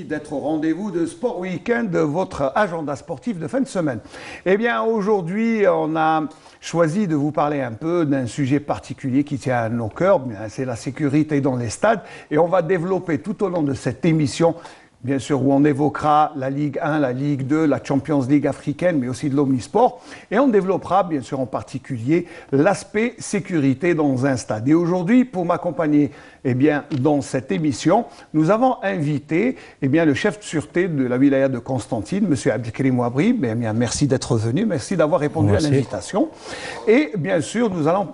d'être au rendez-vous de Sport Week-end, de votre agenda sportif de fin de semaine. Eh bien, aujourd'hui, on a choisi de vous parler un peu d'un sujet particulier qui tient à nos cœurs, c'est la sécurité dans les stades. Et on va développer tout au long de cette émission, bien sûr, où on évoquera la Ligue 1, la Ligue 2, la Champions League africaine, mais aussi de l'omnisport. Et on développera, bien sûr, en particulier, l'aspect sécurité dans un stade. Et aujourd'hui, pour m'accompagner dans cette émission, nous avons invité le chef de sûreté de la wilaya de Constantine, M. Abdelkrim Ouabri. Merci d'être venu, merci d'avoir répondu à l'invitation. Et bien sûr, nous allons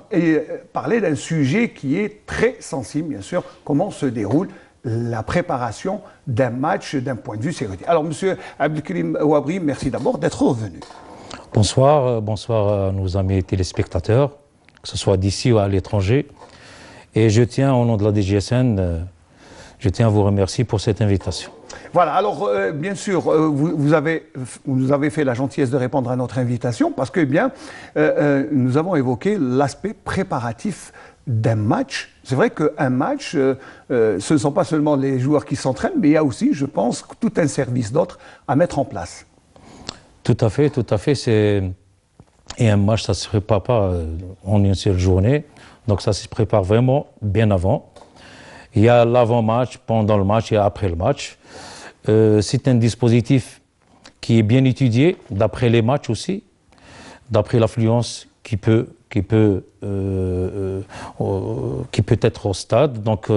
parler d'un sujet qui est très sensible, bien sûr, comment se déroule la préparation d'un match d'un point de vue sécurité. Alors, M. Abdelkrim Ouabri, merci d'abord d'être revenu. Bonsoir, bonsoir à nos amis téléspectateurs, que ce soit d'ici ou à l'étranger. Et je tiens, au nom de la DGSN, je tiens à vous remercier pour cette invitation. Voilà, alors bien sûr, vous nous avez fait la gentillesse de répondre à notre invitation parce que nous avons évoqué l'aspect préparatif d'un match. C'est vrai qu'un match, ce ne sont pas seulement les joueurs qui s'entraînent, mais il y a aussi, je pense, tout un service d'autres à mettre en place. Tout à fait, tout à fait. Et un match, ça ne se prépare pas en une seule journée. Donc ça se prépare vraiment bien avant. Il y a l'avant-match, pendant le match et après le match. C'est un dispositif qui est bien étudié, d'après les matchs aussi, d'après l'affluence qui peut être au stade. Donc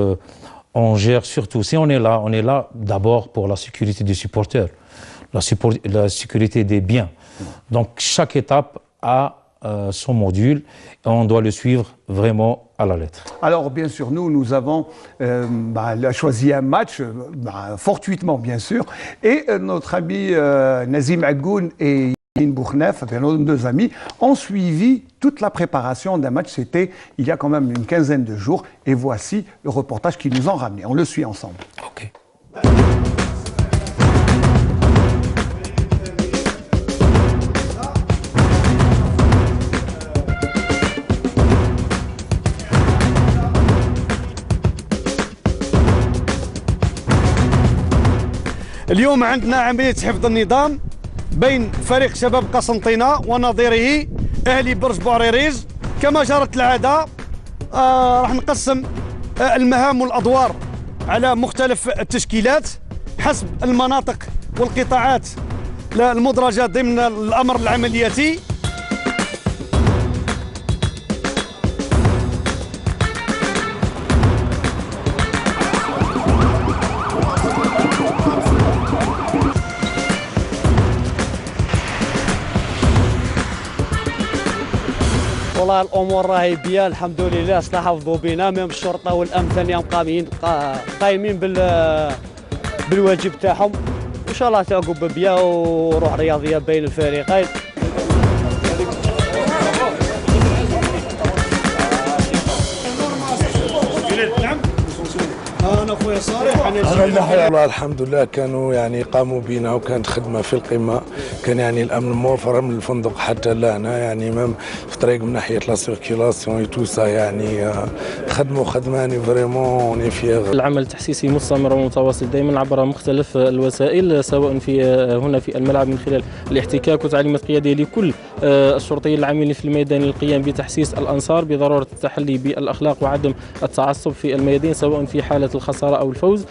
on gère surtout, si on est là d'abord pour la sécurité des supporters, la sécurité des biens. Donc chaque étape a son module et on doit le suivre vraiment à la lettre. Alors bien sûr, nous avons choisi un match, fortuitement bien sûr, et notre ami Nazim Agoun et Bournef, nos deux amis, ont suivi toute la préparation d'un match. C'était il y a quand même une quinzaine de jours. Et voici le reportage qu'ils nous ont ramené. On le suit ensemble. Ok. اليوم عندنا عملية حفظ النظام بين فريق شباب قسنطينة ونظيره أهلي برج بوعريريج. كما جرت العادة راح نقسم المهام والأدوار على مختلف التشكيلات حسب المناطق والقطاعات المدرجة ضمن الأمر العملياتي. والله الامور راهي بيا الحمد لله، استحفظوا بنا ميم الشرطه والامن ثاني قايمين بالواجب تاعهم. ان شاء الله تعقب بيا وروح رياضيه بين الفريقين. انا خويا صالح والله الحمد لله كانوا قاموا بنا وكانت خدمه في القمه. كان الامن موفر من الفندق حتى لهنا ميم في طريق من ناحيه لا سيركيلاسيون تو سا خدموا خدماني فريمون فيغ. العمل التحسيسي مستمر ومتواصل دائما عبر مختلف الوسائل، سواء هنا في الملعب من خلال الاحتكاك وتعليمات قياديه لكل الشرطيين العاملين في الميدان للقيام بتحسيس الانصار بضروره التحلي بالاخلاق وعدم التعصب في الميادين، سواء في حاله الخساره او الفوز.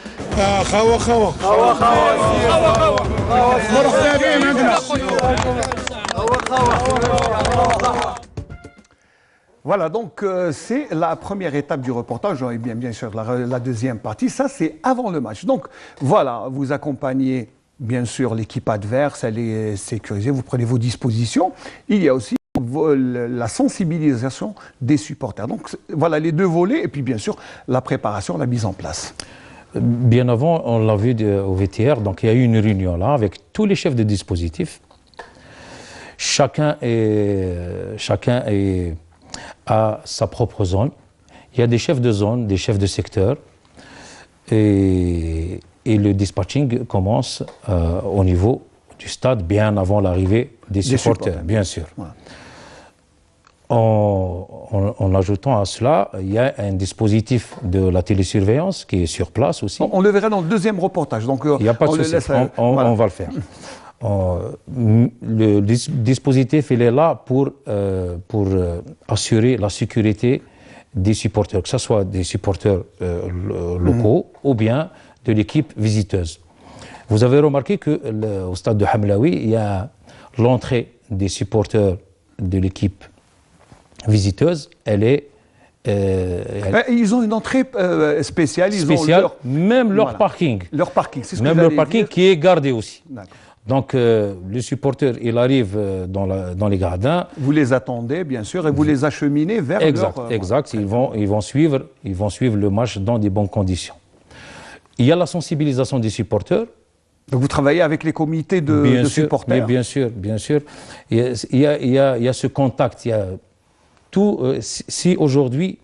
Voilà, donc c'est la première étape du reportage, et bien sûr la deuxième partie, ça c'est avant le match. Donc voilà, vous accompagnez bien sûr l'équipe adverse, elle est sécurisée, vous prenez vos dispositions. Il y a aussi la sensibilisation des supporters. Donc voilà les deux volets, et puis bien sûr la préparation, la mise en place. Bien avant, on l'a vu au VTR, donc il y a eu une réunion là avec tous les chefs de dispositifs. Chacun a sa propre zone. Il y a des chefs de zone, des chefs de secteur, et le dispatching commence au niveau du stade bien avant l'arrivée des supporters, bien sûr. Ouais. En ajoutant à cela, il y a un dispositif de la télésurveillance qui est sur place aussi. On le verra dans le deuxième reportage. Donc, il n'y a pas de souci, on va le faire. Le dispositif, il est là pour assurer la sécurité des supporters, que ce soit des supporters locaux ou bien de l'équipe visiteuse. Vous avez remarqué qu'au stade de Hamlaoui, il y a l'entrée des supporters de l'équipe visiteuse, elle est... ils ont une entrée spéciale, même leur parking. Leur parking, c'est ce que même leur parking dire. qui est gardé aussi. Donc, le supporter, il arrive dans les gradins. Vous les attendez, bien sûr, et vous les acheminez vers leur... Exact. Ils vont suivre le match dans des bonnes conditions. Il y a la sensibilisation des supporters. Donc vous travaillez avec les comités de supporters. Bien sûr. Il y a ce contact. Il y a tout. Si aujourd'hui,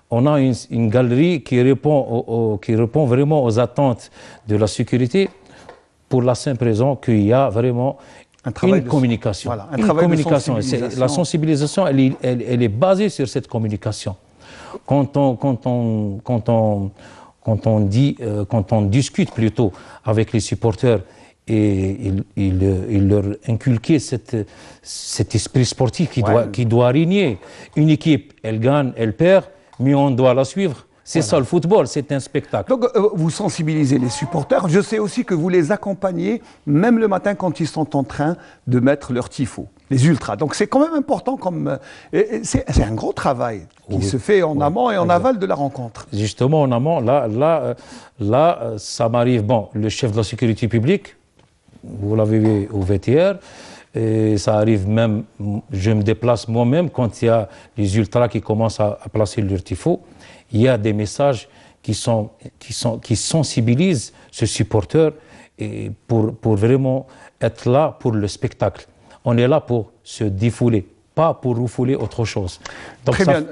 on a une galerie qui répond vraiment aux attentes de la sécurité, pour la simple raison qu'il y a vraiment une communication. Voilà, un travail de sensibilisation. La sensibilisation, elle est basée sur cette communication. Quand on discute plutôt avec les supporters et il leur inculquer cet esprit sportif qui doit régner. Une équipe, elle gagne, elle perd, mais on doit la suivre. C'est ça le football, c'est un spectacle. Donc vous sensibilisez les supporters. Je sais aussi que vous les accompagnez, même le matin quand ils sont en train de mettre leur tifo, les ultras. Donc c'est quand même important, c'est un gros travail qui se fait en amont et en aval de la rencontre. Justement, en amont, là ça m'arrive, le chef de la sécurité publique, vous l'avez vu au VTR, et ça arrive même, je me déplace moi-même quand il y a les ultras qui commencent à placer leur tifo. Il y a des messages qui sensibilisent ce supporter et pour vraiment être là pour le spectacle. On est là pour se défouler, pas pour refouler autre chose. Donc très bien.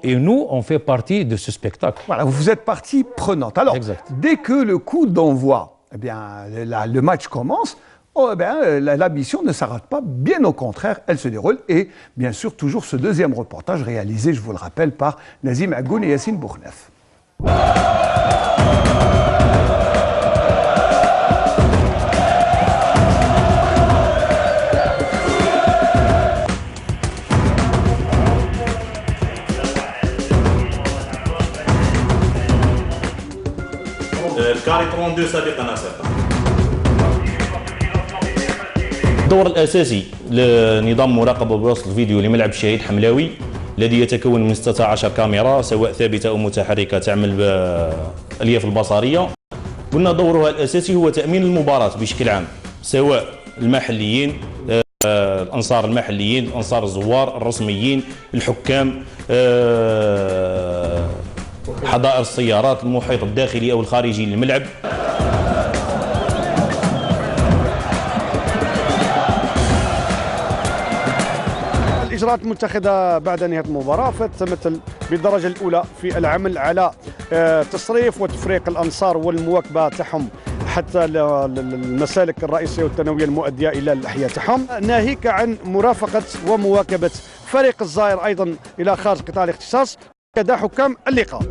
Et nous, on fait partie de ce spectacle. Voilà, vous êtes partie prenante. Alors, dès que le coup d'envoi, le match commence, la mission ne s'arrête pas, bien au contraire, elle se déroule. Et bien sûr, toujours ce deuxième reportage réalisé, je vous le rappelle, par Nazim Agoun et Yassine Bournef. الكاري 32 سابقا ناصر. الدور الأساسي لنظام مراقبة بواسطة الفيديو لملعب الشهيد حملاوي الذي يتكون من 16 كاميرا سواء ثابتة أو متحركة تعمل بالألياف البصرية. قلنا دورها الأساسي هو تأمين المباراة بشكل عام سواء المحليين الأنصار المحليين الأنصار الزوار الرسميين الحكام حظائر السيارات المحيط الداخلي أو الخارجي للملعب. الإجراءات المتخذة بعد نهاية المباراة فتتمثل بالدرجة الأولى في العمل على تصريف وتفريق الأنصار والمواكبة تاعهم حتى المسالك الرئيسية والثانوية المؤدية إلى الأحياء تاعهم، ناهيك عن مرافقة ومواكبة فريق الزائر أيضا إلى خارج قطاع الاختصاص كذا حكام اللقاء.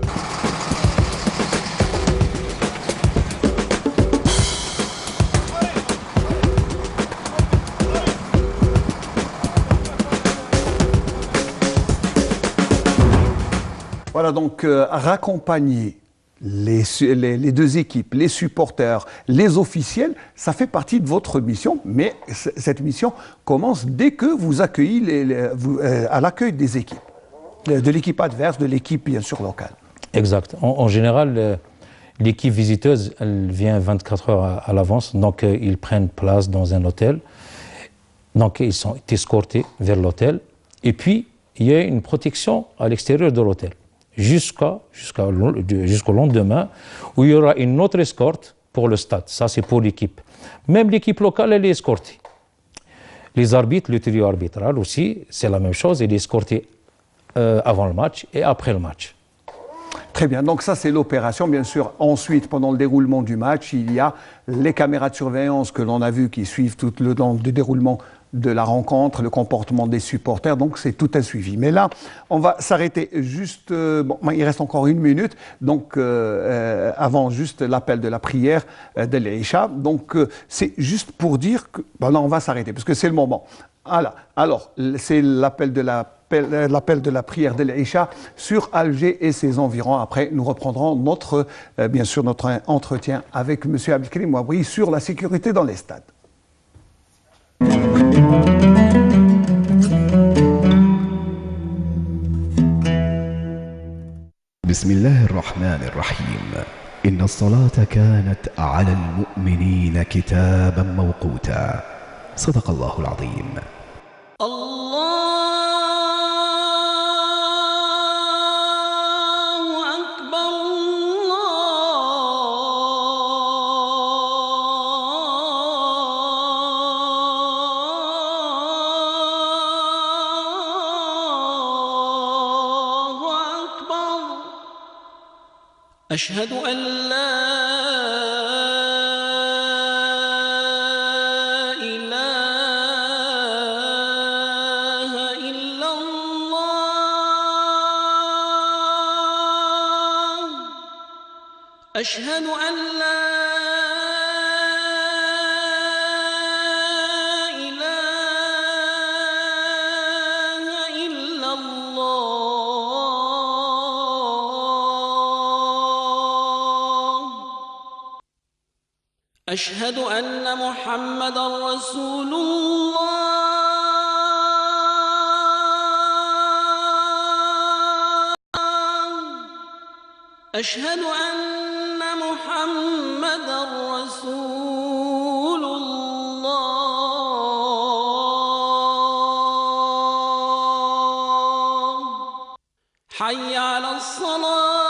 Voilà, donc raccompagner les deux équipes, les supporters, les officiels, ça fait partie de votre mission, mais cette mission commence dès que vous accueillez à l'accueil des équipes, de l'équipe adverse, de l'équipe bien sûr locale. Exact. En général, l'équipe visiteuse, elle vient 24 heures à l'avance, donc ils prennent place dans un hôtel, donc ils sont escortés vers l'hôtel, et puis il y a une protection à l'extérieur de l'hôtel. Jusqu'au lendemain, où il y aura une autre escorte pour le stade. Ça, c'est pour l'équipe. Même l'équipe locale, elle est escortée. Les arbitres, le trio arbitral aussi, c'est la même chose. Il est escorté avant le match et après le match. Très bien, donc ça c'est l'opération. Bien sûr, ensuite, pendant le déroulement du match, il y a les caméras de surveillance que l'on a vues qui suivent tout le long du déroulement de la rencontre, le comportement des supporters, donc c'est tout un suivi. Mais là, on va s'arrêter juste, bon, il reste encore 1 minute, donc avant juste l'appel de la prière de l'Isha. Donc c'est juste pour dire que, bon, là on va s'arrêter, parce que c'est le moment. Voilà. Alors, c'est l'appel de la prière de l'Isha sur Alger et ses environs. Après, nous reprendrons bien sûr notre entretien avec M. Abdelkrim Ouabri sur la sécurité dans les stades. بسم الله الرحمن الرحيم إن الصلاة كانت على المؤمنين كتابا موقوتا صدق الله العظيم. أشهد أن لا إله إلا الله أشهد أن لا أشهد أن محمدًا رسول الله أشهد أن محمدًا رسول الله حي على الصلاة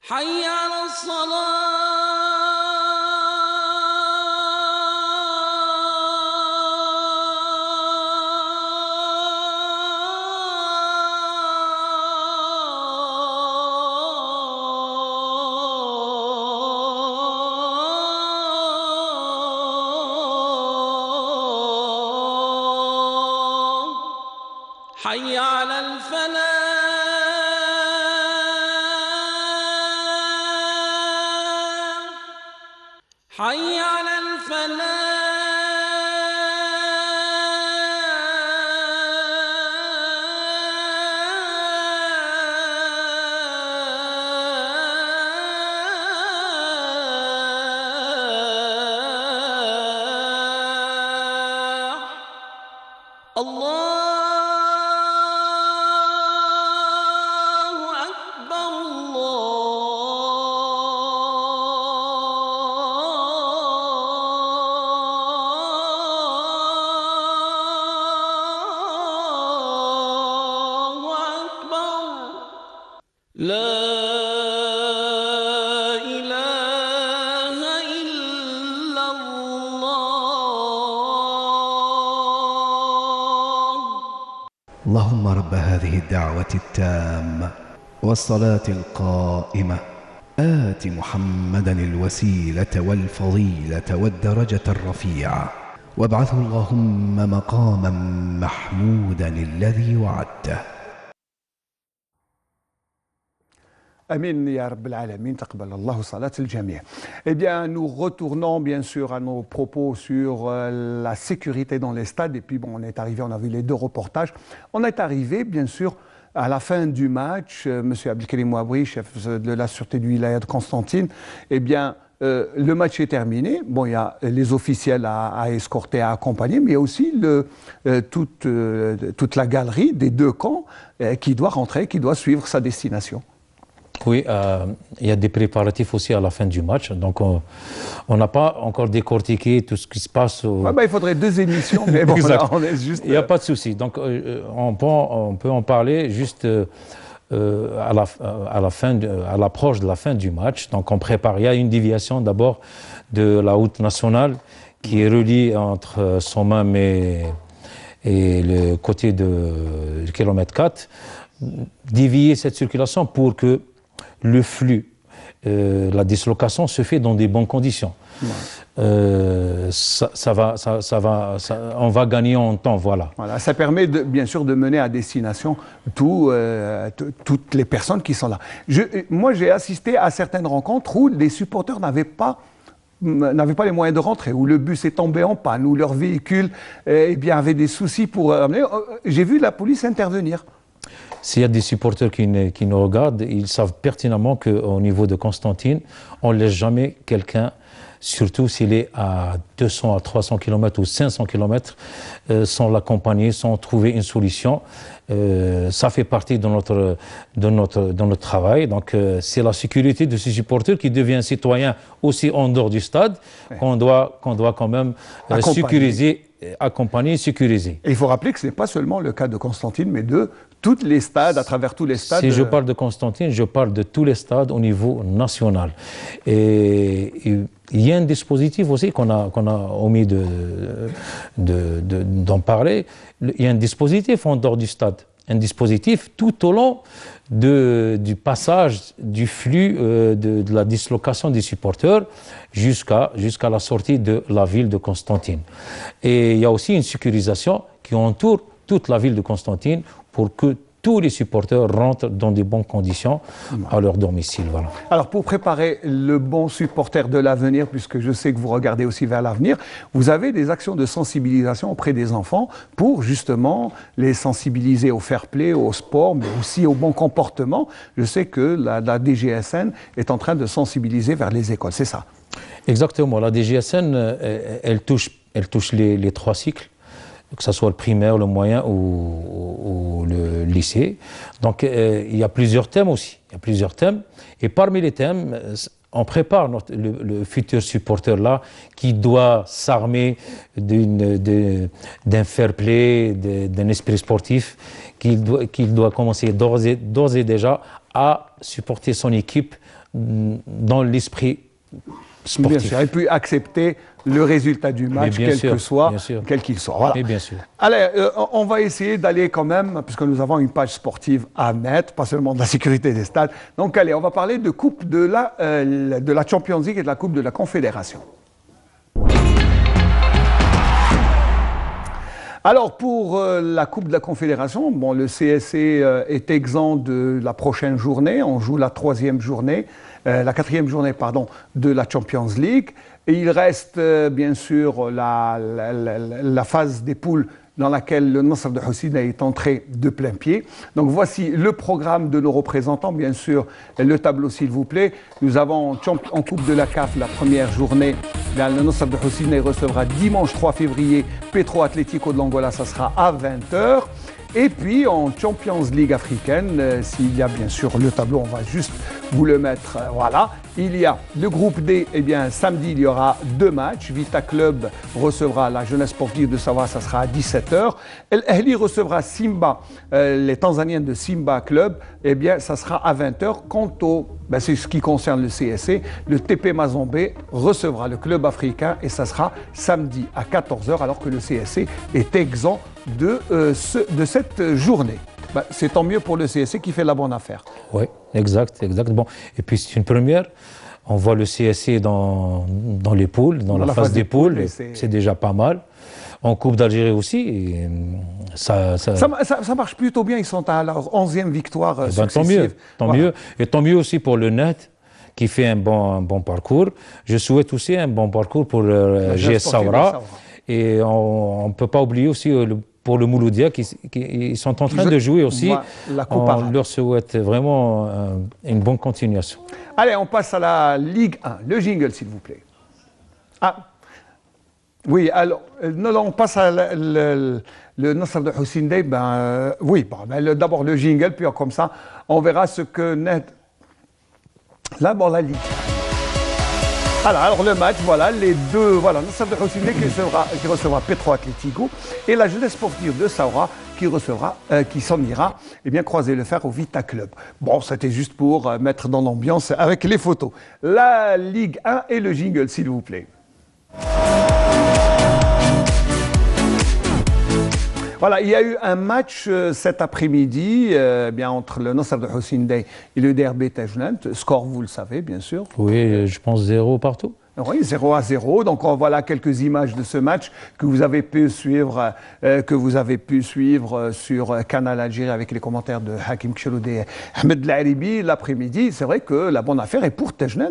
حي على الصلاة حي على الفلاح حي على الفلاح الله أكبر الله أكبر لا إله إلا الله اللهم رب هذه الدعوة التامة والصلاة القائمة آت محمدا الوسيلة والفضيلة والدرجة الرفيعة وابعثه اللهم مقاما محمودا الذي وعدته. Amin ya Rabbil Alamin, taqabbal Allahu salat al-jami'. Eh bien, nous retournons bien sûr à nos propos sur la sécurité dans les stades. Et puis, bon, on a vu les 2 reportages. On est arrivé, bien sûr, à la fin du match. Monsieur Abdelkrim Ouabri, chef de la sûreté du Wilaya de Constantine, eh bien, le match est terminé. Bon, il y a les officiels à escorter, à accompagner, mais il y a aussi toute la galerie des 2 camps qui doit rentrer, qui doit suivre sa destination. Oui, il y a des préparatifs aussi à la fin du match. Donc, on n'a pas encore décortiqué tout ce qui se passe. Il faudrait 2 émissions, mais bon, là, on est juste... Il n'y a pas de souci. Donc, on peut en parler juste à l'approche de la fin du match. Donc, on prépare. Il y a une déviation d'abord de la route nationale qui est reliée entre Sommam et le côté du kilomètre 4. Dévier cette circulation pour que le flux la dislocation se fait dans des bonnes conditions. On va gagner en temps, voilà. Voilà, ça permet bien sûr de mener à destination toutes les personnes qui sont là. Moi, j'ai assisté à certaines rencontres où les supporters n'avaient pas les moyens de rentrer, où le bus est tombé en panne, où leur véhicule avait des soucis pour amener. J'ai vu la police intervenir. S'il y a des supporters qui nous regardent, ils savent pertinemment qu'au niveau de Constantine, on ne laisse jamais quelqu'un, surtout s'il est à 200 à 300 km ou 500 km, sans l'accompagner, sans trouver une solution. Ça fait partie de notre travail. Donc, c'est la sécurité de ces supporters qui devient citoyen aussi en dehors du stade, qu'on doit quand même sécuriser, accompagner, sécuriser. Et il faut rappeler que ce n'est pas seulement le cas de Constantine, mais de tous les stades, à travers tous les stades. Si je parle de Constantine, je parle de tous les stades au niveau national. Et il y a un dispositif aussi qu'on a omis d'en parler. Il y a un dispositif en dehors du stade. Un dispositif tout au long du passage du flux de la dislocation des supporters jusqu'à la sortie de la ville de Constantine. Et il y a aussi une sécurisation qui entoure toute la ville de Constantine pour que tous les supporters rentrent dans de bonnes conditions à leur domicile. Voilà. Alors, pour préparer le bon supporter de l'avenir, puisque je sais que vous regardez aussi vers l'avenir, vous avez des actions de sensibilisation auprès des enfants pour justement les sensibiliser au fair play, au sport, mais aussi au bon comportement. Je sais que la DGSN est en train de sensibiliser vers les écoles, c'est ça? Exactement. La DGSN, elle touche les 3 cycles, que ce soit le primaire, le moyen ou le lycée. Donc, il y a plusieurs thèmes aussi. Il y a plusieurs thèmes. Et parmi les thèmes, on prépare le futur supporter-là qui doit s'armer d'un fair play, d'un esprit sportif, qu'il doit commencer d'ores et déjà à supporter son équipe dans l'esprit sportif. Bien sûr, et puis accepter le résultat du match, quel qu'il soit. Voilà. Et bien sûr. Allez, on va essayer d'aller quand même, puisque nous avons une page sportive à mettre, pas seulement de la sécurité des stades. Donc allez, on va parler de coupe de la Champions League et de la coupe de la Confédération. Alors, pour la Coupe de la Confédération, bon, le CSC est exempt de la prochaine journée. On joue la 4e journée de la Champions League. Et il reste bien sûr la phase des poules dans laquelle le Nasr de Houssaina est entré de plein pied. Donc voici le programme de nos représentants, bien sûr, le tableau s'il vous plaît. Nous avons en Coupe de la CAF la première journée. Le Nasr de Houssaina recevra dimanche 3 février Petro Atlético de l'Angola, ça sera à 20h. Et puis en Champions League africaine, s'il y a bien sûr le tableau, on va juste vous le mettre, voilà. Il y a le groupe D, eh bien samedi il y aura 2 matchs. Vita Club recevra la jeunesse sportive de Savoie, ça sera à 17h. El Ahly recevra Simba, les Tanzaniens de Simba Club, eh bien ça sera à 20h. Quant c'est ce qui concerne le CSC, le TP Mazembe recevra le club africain et ça sera samedi à 14h alors que le CSC est exempt de cette journée. C'est tant mieux pour le CSC qui fait la bonne affaire. Oui, exact. Bon. Et puis c'est une première. On voit le CSC dans les poules, dans la phase des poules, c'est déjà pas mal. En Coupe d'Algérie aussi, ça marche plutôt bien. Ils sont à leur 11e victoire successive. Tant mieux. Et tant mieux aussi pour le Net, qui fait un bon parcours. Je souhaite aussi un bon parcours pour GS Saoura. Et on ne peut pas oublier aussi pour le Mouloudia, qui sont en train de jouer aussi. On leur souhaite vraiment une bonne continuation. Allez, on passe à la Ligue 1. Le jingle, s'il vous plaît. Oui, alors, on passe à le Nasr de Houssaina. D'abord le jingle, puis comme ça, on verra ce que net. Là, la Ligue. Alors le match, les deux, Nasr de Houssaina qui recevra Petro Atlético et la jeunesse sportive de Saoura qui s'en ira croiser le fer au Vita Club. Bon, c'était juste pour mettre dans l'ambiance avec les photos. La Ligue 1 et le jingle, s'il vous plaît. Voilà, il y a eu un match cet après-midi bien entre le Nasser de Hussein Dey et le DRB Tajnant. Score, vous le savez, bien sûr. Oui, je pense 0 partout. Oui, 0-0. Donc voilà quelques images de ce match que vous avez pu suivre, sur Canal Algérie avec les commentaires de Hakim Kcheloudi et Ahmed Laribi l'après-midi. C'est vrai que la bonne affaire est pour Tajnant,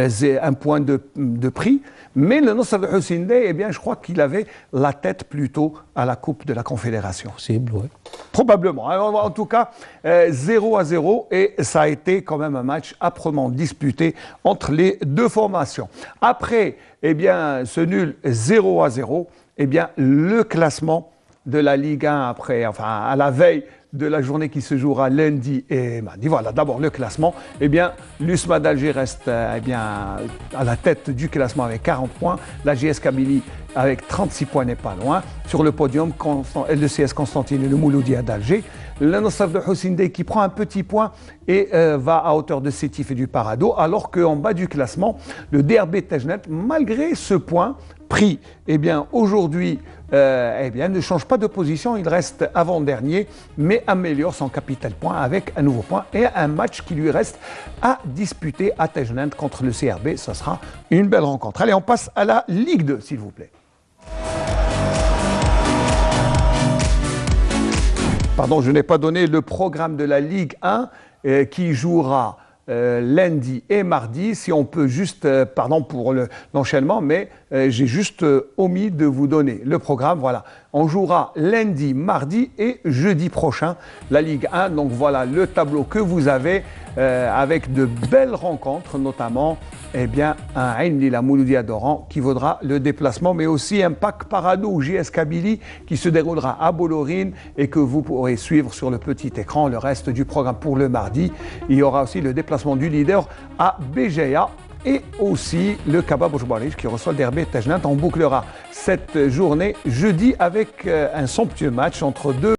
c'est un point de prix. Mais le Nasser de Hussein Dey, eh bien, je crois qu'il avait la tête plutôt à la Coupe de la Confédération. Possible, oui. Probablement. Alors, en tout cas, 0-0 et ça a été quand même un match âprement disputé entre les deux formations. Après, eh bien, ce nul 0-0, eh bien, le classement de la Ligue 1 après, enfin, à la veille de la journée qui se jouera lundi et mardi. Voilà, d'abord le classement. Eh bien, l'USMA d'Alger reste eh bien, à la tête du classement avec 40 points. La GS Kabylie avec 36 points n'est pas loin. Sur le podium, le CS Constantine et le Mouloudia d'Alger. Le Nasser de Hussein Dey qui prend un petit point et va à hauteur de Sétif et du Parado, alors qu'en bas du classement, le DRB Tajnant, malgré ce point pris, eh bien, aujourd'hui, eh bien, ne change pas de position, il reste avant-dernier, mais améliore son capital point avec un nouveau point et un match qui lui reste à disputer à Tajnant contre le CRB. Ça sera une belle rencontre. Allez, on passe à la Ligue 2, s'il vous plaît. Pardon, je n'ai pas donné le programme de la Ligue 1 qui jouera lundi et mardi, si on peut juste, pardon pour l'enchaînement, mais j'ai juste omis de vous donner le programme. Voilà, on jouera lundi, mardi et jeudi prochain la Ligue 1. Donc voilà le tableau que vous avez avec de belles rencontres, notamment eh bien, un Ain Lila Mouloudia d'Oran qui vaudra le déplacement, mais aussi un PAC Parado ou JS Kabylie qui se déroulera à Bolorine et que vous pourrez suivre sur le petit écran. Le reste du programme pour le mardi, il y aura aussi le déplacement du leader à Béjaïa et aussi le Kebab Oujbarij qui reçoit le DRB Tajnant. On bouclera cette journée jeudi avec un somptueux match entre deux